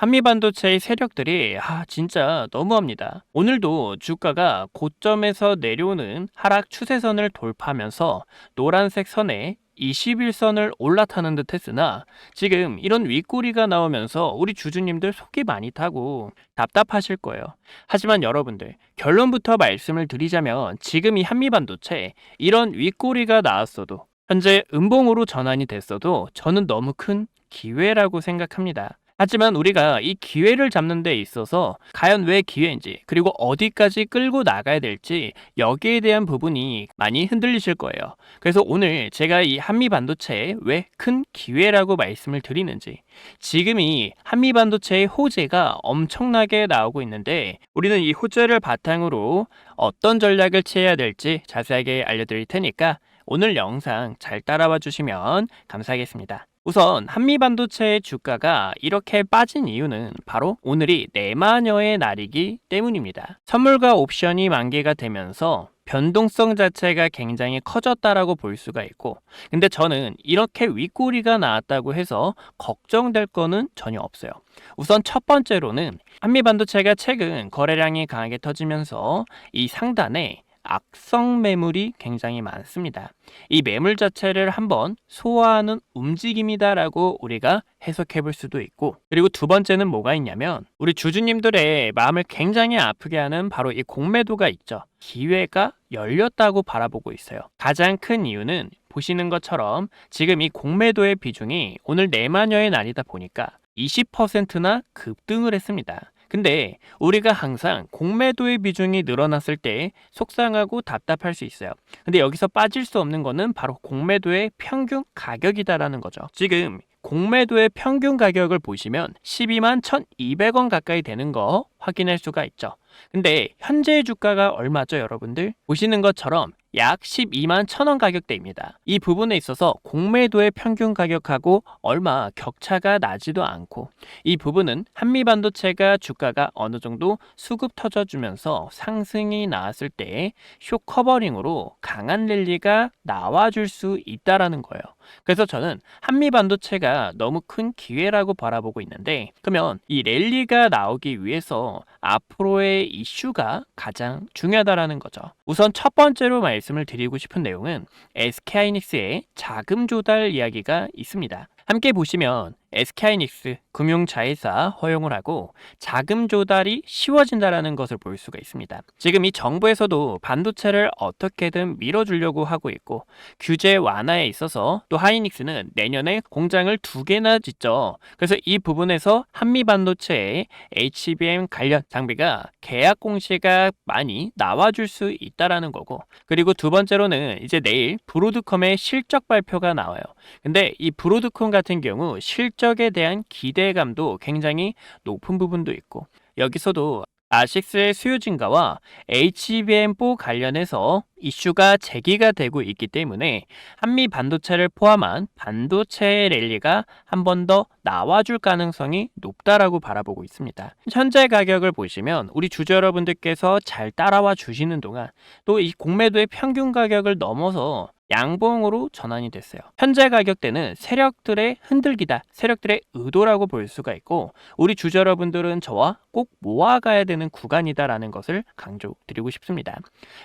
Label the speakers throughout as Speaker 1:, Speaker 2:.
Speaker 1: 한미반도체의 세력들이 진짜 너무합니다. 오늘도 주가가 고점에서 내려오는 하락 추세선을 돌파하면서 노란색 선에 21선을 올라타는 듯 했으나 지금 이런 윗꼬리가 나오면서 우리 주주님들 속이 많이 타고 답답하실 거예요. 하지만 여러분들, 결론부터 말씀을 드리자면 지금 이 한미반도체 이런 윗꼬리가 나왔어도, 현재 음봉으로 전환이 됐어도 저는 너무 큰 기회라고 생각합니다. 하지만 우리가 이 기회를 잡는 데 있어서 과연 왜 기회인지, 그리고 어디까지 끌고 나가야 될지, 여기에 대한 부분이 많이 흔들리실 거예요. 그래서 오늘 제가 이 한미반도체에 왜 큰 기회라고 말씀을 드리는지, 지금 이 한미반도체의 호재가 엄청나게 나오고 있는데 우리는 이 호재를 바탕으로 어떤 전략을 취해야 될지 자세하게 알려드릴 테니까 오늘 영상 잘 따라와 주시면 감사하겠습니다. 우선 한미반도체의 주가가 이렇게 빠진 이유는 바로 오늘이 내마녀의 날이기 때문입니다. 선물과 옵션이 만기가 되면서 변동성 자체가 굉장히 커졌다라고 볼 수가 있고, 근데 저는 이렇게 윗꼬리가 나왔다고 해서 걱정될 거는 전혀 없어요. 우선 첫 번째로는 한미반도체가 최근 거래량이 강하게 터지면서 이 상단에 악성 매물이 굉장히 많습니다. 이 매물 자체를 한번 소화하는 움직임이다라고 우리가 해석해 볼 수도 있고, 그리고 두 번째는 뭐가 있냐면 우리 주주님들의 마음을 굉장히 아프게 하는 바로 이 공매도가 있죠. 기회가 열렸다고 바라보고 있어요. 가장 큰 이유는 보시는 것처럼 지금 이 공매도의 비중이 오늘 내마녀의 날이다 보니까 20%나 급등을 했습니다. 근데 우리가 항상 공매도의 비중이 늘어났을 때 속상하고 답답할 수 있어요. 근데 여기서 빠질 수 없는 거는 바로 공매도의 평균 가격이다라는 거죠. 지금 공매도의 평균 가격을 보시면 12만 1,200원 가까이 되는 거 확인할 수가 있죠. 근데 현재 주가가 얼마죠, 여러분들? 보시는 것처럼 약 12만 1,000원 가격대입니다. 이 부분에 있어서 공매도의 평균 가격하고 얼마 격차가 나지도 않고, 이 부분은 한미반도체가 주가가 어느 정도 수급 터져주면서 상승이 나왔을 때 쇼 커버링으로 강한 랠리가 나와줄 수 있다라는 거예요. 그래서 저는 한미반도체가 너무 큰 기회라고 바라보고 있는데, 그러면 이 랠리가 나오기 위해서 앞으로의 이슈가 가장 중요하다라는 거죠. 우선 첫 번째로 말씀을 드리고 싶은 내용은 SK하이닉스의 자금 조달 이야기가 있습니다. 함께 보시면 SK하이닉스 금융자회사 허용을 하고 자금 조달이 쉬워진다는 것을 볼 수가 있습니다. 지금 이 정부에서도 반도체를 어떻게든 밀어주려고 하고 있고, 규제 완화에 있어서 또 하이닉스는 내년에 공장을 2개나 짓죠. 그래서 이 부분에서 한미반도체의 HBM 관련 장비가 계약 공시가 많이 나와줄 수 있다라는 거고, 그리고 두 번째로는 이제 내일 브로드컴의 실적 발표가 나와요. 근데 이 브로드컴 같은 경우 실적에 대한 기대감도 굉장히 높은 부분도 있고, 여기서도 아식스의 수요 증가와 HBM4 관련해서 이슈가 제기가 되고 있기 때문에 한미 반도체를 포함한 반도체의 랠리가 한 번 더 나와줄 가능성이 높다라고 바라보고 있습니다. 현재 가격을 보시면 우리 주주 여러분들께서 잘 따라와 주시는 동안 또 이 공매도의 평균 가격을 넘어서 양봉으로 전환이 됐어요. 현재 가격대는 세력들의 흔들기다, 세력들의 의도라고 볼 수가 있고, 우리 주주 여러분들은 저와 꼭 모아가야 되는 구간이다라는 것을 강조드리고 싶습니다.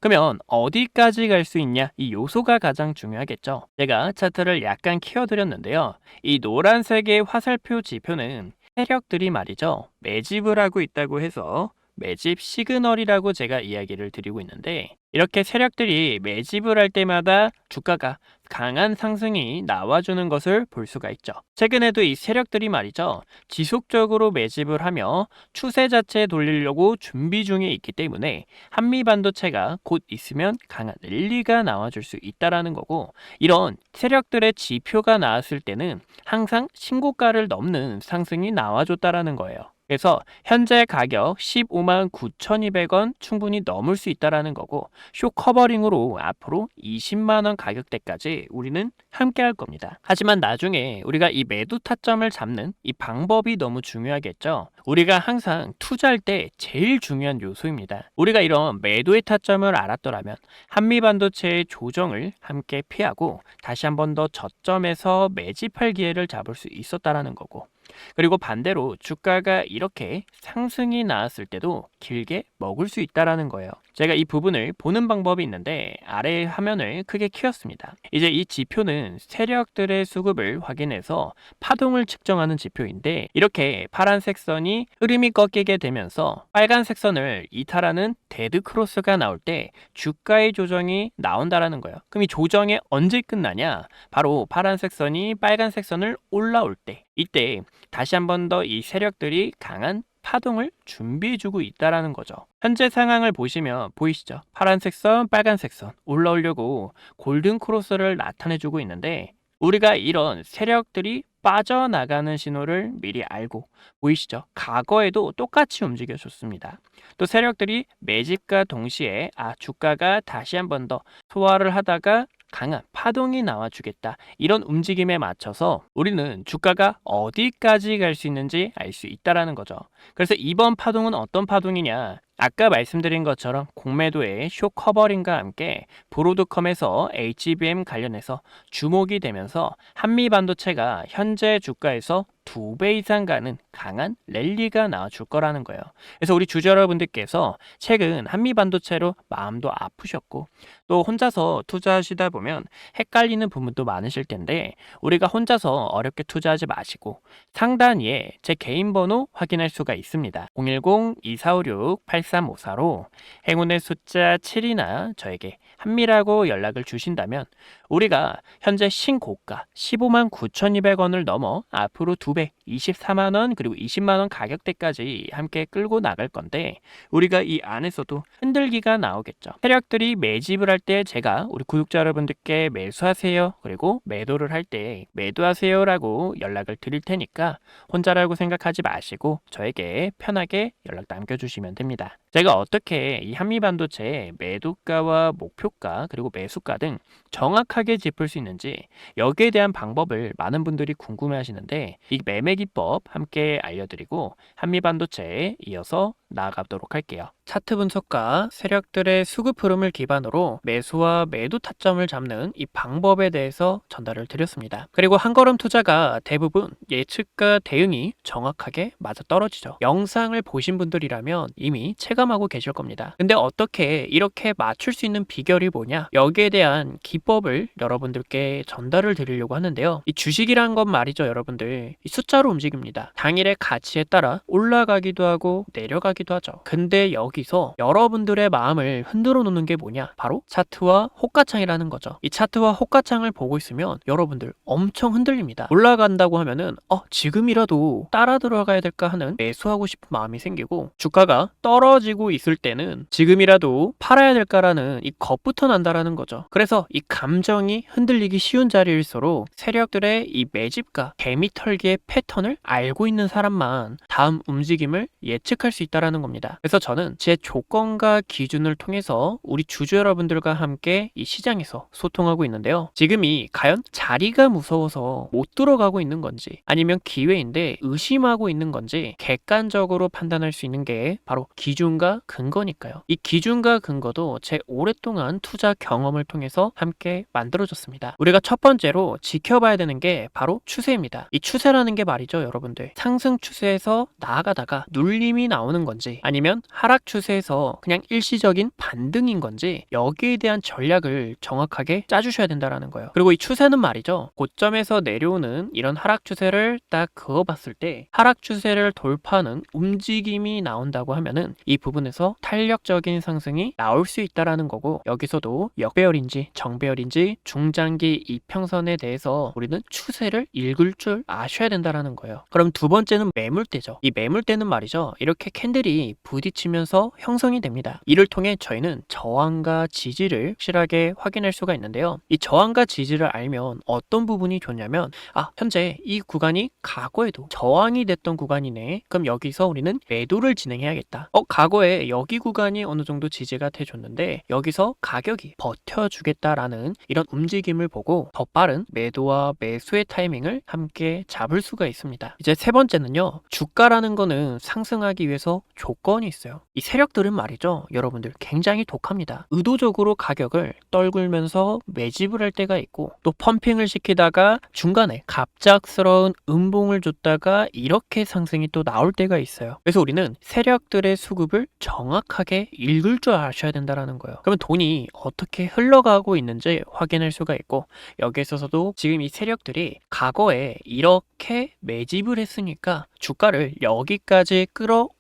Speaker 1: 그러면 어디까지 갈 수 있냐? 이 요소가 가장 중요하겠죠. 제가 차트를 약간 키워드렸는데요. 이 노란색의 화살표 지표는 세력들이 말이죠, 매집을 하고 있다고 해서 매집 시그널이라고 제가 이야기를 드리고 있는데, 이렇게 세력들이 매집을 할 때마다 주가가 강한 상승이 나와주는 것을 볼 수가 있죠. 최근에도 이 세력들이 말이죠, 지속적으로 매집을 하며 추세 자체에 돌리려고 준비 중에 있기 때문에 한미반도체가 곧 있으면 강한 랠리가 나와줄 수 있다라는 거고, 이런 세력들의 지표가 나왔을 때는 항상 신고가를 넘는 상승이 나와줬다라는 거예요. 그래서 현재 가격 15만 9,200원 충분히 넘을 수 있다라는 거고, 쇼 커버링으로 앞으로 20만 원 가격대까지 우리는 함께 할 겁니다. 하지만 나중에 우리가 이 매도 타점을 잡는 이 방법이 너무 중요하겠죠. 우리가 항상 투자할 때 제일 중요한 요소입니다. 우리가 이런 매도의 타점을 알았더라면 한미반도체의 조정을 함께 피하고 다시 한 번 더 저점에서 매집할 기회를 잡을 수 있었다라는 거고, 그리고 반대로 주가가 이렇게 상승이 나왔을 때도 길게 먹을 수 있다라는 거예요. 제가 이 부분을 보는 방법이 있는데 아래 화면을 크게 키웠습니다. 이제 이 지표는 세력들의 수급을 확인해서 파동을 측정하는 지표인데, 이렇게 파란색 선이 흐름이 꺾이게 되면서 빨간색 선을 이탈하는 데드 크로스가 나올 때 주가의 조정이 나온다라는 거예요. 그럼 이 조정이 언제 끝나냐? 바로 파란색 선이 빨간색 선을 올라올 때, 이때 다시 한 번 더 이 세력들이 강한 파동을 준비해주고 있다라는 거죠. 현재 상황을 보시면 보이시죠? 파란색 선, 빨간색 선 올라오려고 골든 크로스를 나타내주고 있는데, 우리가 이런 세력들이 빠져나가는 신호를 미리 알고, 보이시죠? 과거에도 똑같이 움직여줬습니다. 또 세력들이 매집과 동시에 주가가 다시 한 번 더 소화를 하다가 강한 파동이 나와주겠다, 이런 움직임에 맞춰서 우리는 주가가 어디까지 갈 수 있는지 알 수 있다라는 거죠. 그래서 이번 파동은 어떤 파동이냐? 아까 말씀드린 것처럼 공매도의 쇼 커버링과 함께 브로드컴에서 HBM 관련해서 주목이 되면서 한미 반도체가 현재 주가에서 2배 이상 가는 강한 랠리가 나와줄 거라는 거예요. 그래서 우리 주주 여러분들께서 최근 한미 반도체로 마음도 아프셨고, 또 혼자서 투자하시다 보면 헷갈리는 부분도 많으실 텐데, 우리가 혼자서 어렵게 투자하지 마시고 상단위에 제 개인 번호 확인할 수가 있습니다. 010-2456-8354로 행운의 숫자 7이나 저에게 한미라고 연락을 주신다면 우리가 현재 신고가 15만 9,200원을 넘어 앞으로 2배 24만원 그리고 20만원 가격대까지 함께 끌고 나갈 건데, 우리가 이 안에서도 흔들기가 나오겠죠. 세력들이 매집을 할 때 제가 우리 구독자 여러분들께 매수하세요, 그리고 매도를 할 때 매도하세요 라고 연락을 드릴 테니까 혼자라고 생각하지 마시고 저에게 편하게 연락 남겨주시면 됩니다. 제가 어떻게 이 한미반도체 매도가와 목표가 그리고 매수가 등 정확하게 짚을 수 있는지, 여기에 대한 방법을 많은 분들이 궁금해 하시는데, 이 매매 기법 함께 알려드리고 한미반도체에 이어서 나아가도록 할게요. 차트 분석과 세력들의 수급 흐름을 기반으로 매수와 매도 타점을 잡는 이 방법에 대해서 전달을 드렸습니다. 그리고 한걸음 투자가 대부분 예측과 대응이 정확하게 맞아떨어지죠. 영상을 보신 분들이라면 이미 체감하고 계실 겁니다. 근데 어떻게 이렇게 맞출 수 있는 비결이 뭐냐? 여기에 대한 기법을 여러분들께 전달을 드리려고 하는데요. 이 주식이란 건 말이죠, 여러분들. 이 숫자로 움직입니다. 당일의 가치에 따라 올라가기도 하고 내려가기도 하죠. 근데 여기서 여러분들의 마음을 흔들어 놓는 게 뭐냐? 바로 차트와 호가창이라는 거죠. 이 차트와 호가창을 보고 있으면 여러분들 엄청 흔들립니다. 올라간다고 하면은 지금이라도 따라 들어가야 될까 하는 매수하고 싶은 마음이 생기고, 주가가 떨어지고 있을 때는 지금이라도 팔아야 될까라는 이 겁부터 난다라는 거죠. 그래서 이 감정이 흔들리기 쉬운 자리일수록 세력들의 이 매집과 개미털기의 패턴을 알고 있는 사람만 다음 움직임을 예측할 수 있다라는 겁니다. 그래서 저는 제 조건과 기준을 통해서 우리 주주 여러분들과 함께 이 시장에서 소통하고 있는데요. 지금이 과연 자리가 무서워서 못 들어가고 있는 건지, 아니면 기회인데 의심하고 있는 건지 객관적으로 판단할 수 있는 게 바로 기준과 근거니까요. 이 기준과 근거도 제 오랫동안 투자 경험을 통해서 함께 만들어졌습니다. 우리가 첫 번째로 지켜봐야 되는 게 바로 추세입니다. 이 추세라는 게 말이죠, 여러분들. 상승 추세에서 나아가다가 눌림이 나오는 건지, 아니면 하락 추세에서 그냥 일시적인 반등인 건지, 여기에 대한 전략을 정확하게 짜주셔야 된다라는 거예요. 그리고 이 추세는 말이죠, 고점에서 내려오는 이런 하락 추세를 딱 그어봤을 때 하락 추세를 돌파하는 움직임이 나온다고 하면은 이 부분에서 탄력적인 상승이 나올 수 있다라는 거고, 여기서도 역배열인지 정배열인지 중장기 이평선에 대해서 우리는 추세를 읽을 줄 아셔야 된다라는 거예요. 그럼 두 번째는 매물대죠. 이 매물대는 말이죠, 이렇게 캔들이 부딪히면서 형성이 됩니다. 이를 통해 저희는 저항과 지지를 확실하게 확인할 수가 있는데요. 이 저항과 지지를 알면 어떤 부분이 좋냐면, 현재 이 구간이 과거에도 저항이 됐던 구간이네. 그럼 여기서 우리는 매도를 진행해야겠다. 과거에 여기 구간이 어느 정도 지지가 돼줬는데 여기서 가격이 버텨주겠다라는 이런 이런 움직임을 보고 더 빠른 매도와 매수의 타이밍을 함께 잡을 수가 있습니다. 이제 세 번째는요, 주가라는 거는 상승하기 위해서 조건이 있어요. 이 세력들은 말이죠, 여러분들 굉장히 독합니다. 의도적으로 가격을 떨굴면서 매집을 할 때가 있고, 또 펌핑을 시키다가 중간에 갑작스러운 음봉을 줬다가 이렇게 상승이 또 나올 때가 있어요. 그래서 우리는 세력들의 수급을 정확하게 읽을 줄 아셔야 된다는 거예요. 그러면 돈이 어떻게 흘러가고 있는지 확인할 수가 있고, 여기에 있어서도 지금 이 세력들이 과거에 이렇게 매집을 했으니까 주가를 여기까지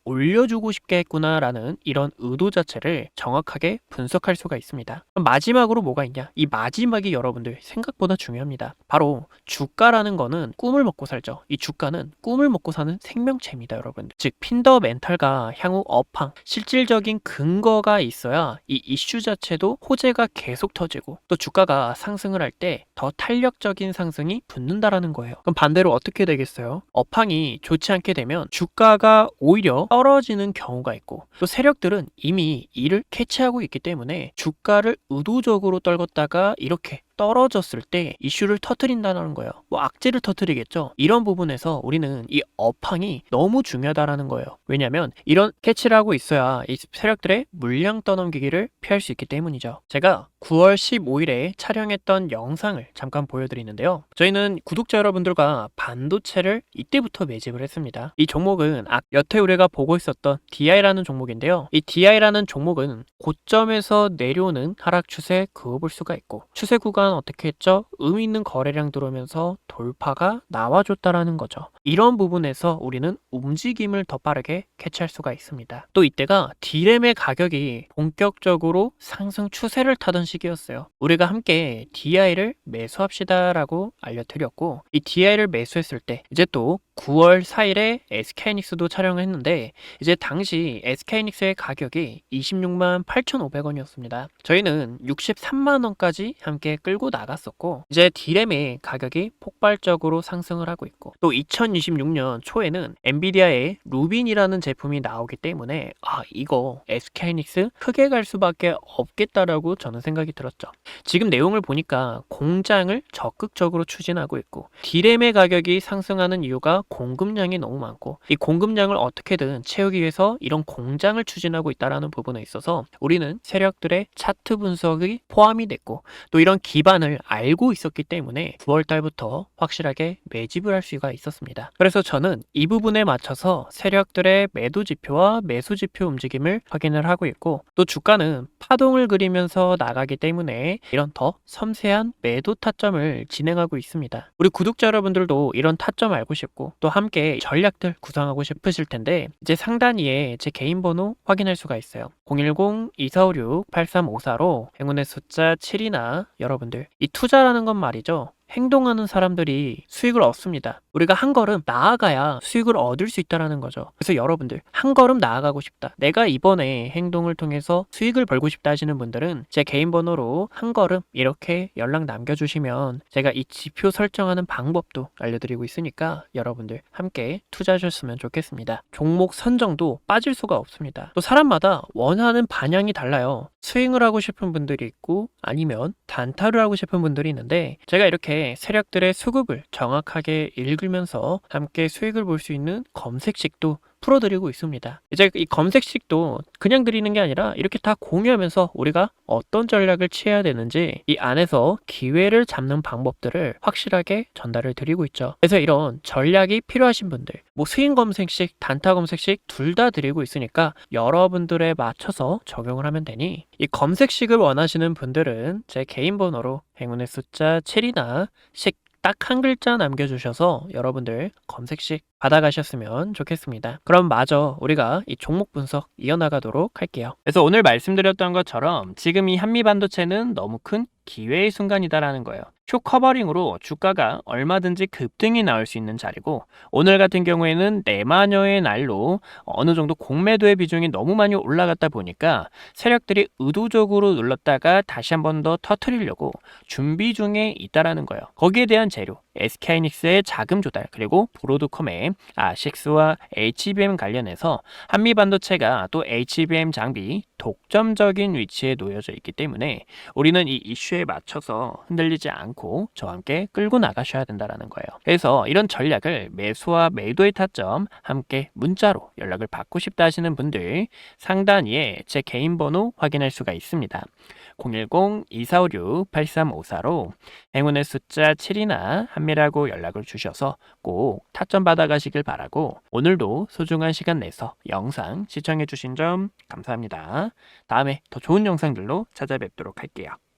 Speaker 1: 올려주고 싶게 했구나라는 이런 의도 자체를 정확하게 분석할 수가 있습니다. 그럼 마지막으로 뭐가 있냐? 이 마지막이 여러분들 생각보다 중요합니다. 바로 주가라는 거는 꿈을 먹고 살죠. 이 주가는 꿈을 먹고 사는 생명체입니다, 여러분들. 즉 핀더멘탈과 향후 업황, 실질적인 근거가 있어야 이 이슈 자체도 호재가 계속 터지고, 또 주가가 상승을 할 때 더 탄력적인 상승이 붙는다라는 거예요. 그럼 반대로 어떻게 되겠어요? 업황이 좋지 않게 되면 주가가 오히려 떨어지는 경우가 있고, 또 세력들은 이미 이를 캐치하고 있기 때문에 주가를 의도적으로 떨궜다가 이렇게 떨어졌을 때 이슈를 터트린다는 거예요. 뭐 악재를 터트리겠죠. 이런 부분에서 우리는 이 업황이 너무 중요하다라는 거예요. 왜냐하면 이런 캐치를 하고 있어야 이 세력들의 물량 떠넘기기를 피할 수 있기 때문이죠. 제가 9월 15일에 촬영했던 영상을 잠깐 보여드리는데요. 저희는 구독자 여러분들과 반도체를 이때부터 매집을 했습니다. 이 종목은 여태 우리가 보고 있었던 DI라는 종목인데요. 이 DI라는 종목은 고점에서 내려오는 하락 추세 그어볼 수가 있고, 추세 구간 어떻게 했죠? 의미 있는 거래량 들어오면서 돌파가 나와줬다라는 거죠. 이런 부분에서 우리는 움직임을 더 빠르게 캐치할 수가 있습니다. 또 이때가 D램의 가격이 본격적으로 상승 추세를 타던 시기였어요. 우리가 함께 DI를 매수합시다 라고 알려드렸고, 이 DI를 매수했을 때 이제 또 9월 4일에 SK하이닉스도 촬영을 했는데, 이제 당시 SK하이닉스의 가격이 26만 8,500원이었습니다. 저희는 63만원까지 함께 끌고 나갔었고, 이제 D램의 가격이 폭발적으로 상승을 하고 있고, 또 2026년 초에는 엔비디아의 루빈이라는 제품이 나오기 때문에 이거 SK하이닉스 크게 갈 수밖에 없겠다라고 저는 생각이 들었죠. 지금 내용을 보니까 공장을 적극적으로 추진하고 있고, D램의 가격이 상승하는 이유가 공급량이 너무 많고, 이 공급량을 어떻게든 채우기 위해서 이런 공장을 추진하고 있다는 부분에 있어서 우리는 세력들의 차트 분석이 포함이 됐고, 또 이런 기반을 알고 있었기 때문에 9월 달부터 확실하게 매집을 할 수가 있었습니다. 그래서 저는 이 부분에 맞춰서 세력들의 매도 지표와 매수 지표 움직임을 확인을 하고 있고, 또 주가는 파동을 그리면서 나가기 때문에 이런 더 섬세한 매도 타점을 진행하고 있습니다. 우리 구독자 여러분들도 이런 타점 알고 싶고, 또 함께 전략들 구상하고 싶으실 텐데, 이제 상단위에 제 개인 번호 확인할 수가 있어요. 010-2456-8354로 행운의 숫자 7이나 여러분들, 이 투자라는 건 말이죠, 행동하는 사람들이 수익을 얻습니다. 우리가 한 걸음 나아가야 수익을 얻을 수 있다는 거죠. 그래서 여러분들, 한 걸음 나아가고 싶다, 내가 이번에 행동을 통해서 수익을 벌고 싶다 하시는 분들은 제 개인 번호로 한 걸음 이렇게 연락 남겨주시면 제가 이 지표 설정하는 방법도 알려드리고 있으니까 여러분들 함께 투자하셨으면 좋겠습니다. 종목 선정도 빠질 수가 없습니다. 또 사람마다 원하는 방향이 달라요. 스윙을 하고 싶은 분들이 있고, 아니면 단타를 하고 싶은 분들이 있는데, 제가 이렇게 세력들의 수급을 정확하게 읽으면서 함께 수익을 볼 수 있는 검색식도 풀어드리고 있습니다. 이제 이 검색식도 그냥 드리는 게 아니라 이렇게 다 공유하면서 우리가 어떤 전략을 취해야 되는지 이 안에서 기회를 잡는 방법들을 확실하게 전달을 드리고 있죠. 그래서 이런 전략이 필요하신 분들, 뭐 스윙 검색식, 단타 검색식 둘 다 드리고 있으니까 여러분들에 맞춰서 적용을 하면 되니, 이 검색식을 원하시는 분들은 제 개인 번호로 행운의 숫자 7이나 식 딱 한 글자 남겨주셔서 여러분들 검색식 받아가셨으면 좋겠습니다. 그럼 마저 우리가 이 종목 분석 이어나가도록 할게요. 그래서 오늘 말씀드렸던 것처럼 지금 이 한미반도체는 너무 큰 기회의 순간이다라는 거예요. 쇼 커버링으로 주가가 얼마든지 급등이 나올 수 있는 자리고, 오늘 같은 경우에는 내마녀의 날로 어느 정도 공매도의 비중이 너무 많이 올라갔다 보니까 세력들이 의도적으로 눌렀다가 다시 한 번 더 터트리려고 준비 중에 있다라는 거예요. 거기에 대한 재료, SK하이닉스의 자금 조달, 그리고 브로드컴의 아식스와 HBM 관련해서 한미 반도체가 또 HBM 장비 독점적인 위치에 놓여져 있기 때문에 우리는 이 이슈에 맞춰서 흔들리지 않고 저와 함께 끌고 나가셔야 된다는 거예요. 그래서 이런 전략을 매수와 매도의 타점 함께 문자로 연락을 받고 싶다 하시는 분들 상단위에 제 개인 번호 확인할 수가 있습니다. 010-2456-8354로 행운의 숫자 7이나 한미라고 연락을 주셔서 꼭 타점 받아가시길 바라고, 오늘도 소중한 시간 내서 영상 시청해 주신 점 감사합니다. 다음에 더 좋은 영상들로 찾아뵙도록 할게요.